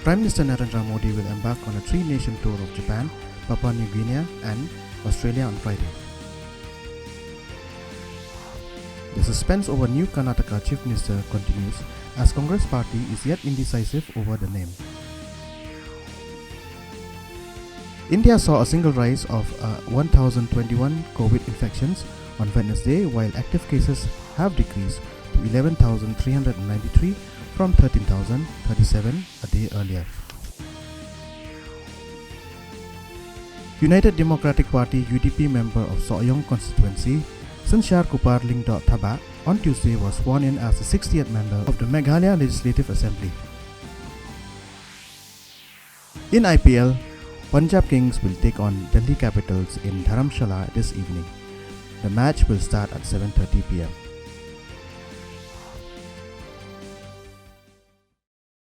Prime Minister Narendra Modi will embark on a three-nation tour of Japan, Papua New Guinea and Australia on Friday. The suspense over new Karnataka Chief Minister continues as Congress party is yet indecisive over the name. India saw a single rise of 1,021 COVID infections on Wednesday, while active cases have decreased to 11,393 from 13,037 a day earlier. United Democratic Party UDP member of Shillong constituency, Sanchar Kuparling Thaba, on Tuesday was sworn in as the 60th member of the Meghalaya Legislative Assembly. In IPL, Punjab Kings will take on Delhi Capitals in Dharamshala this evening. The match will start at 7:30 p.m.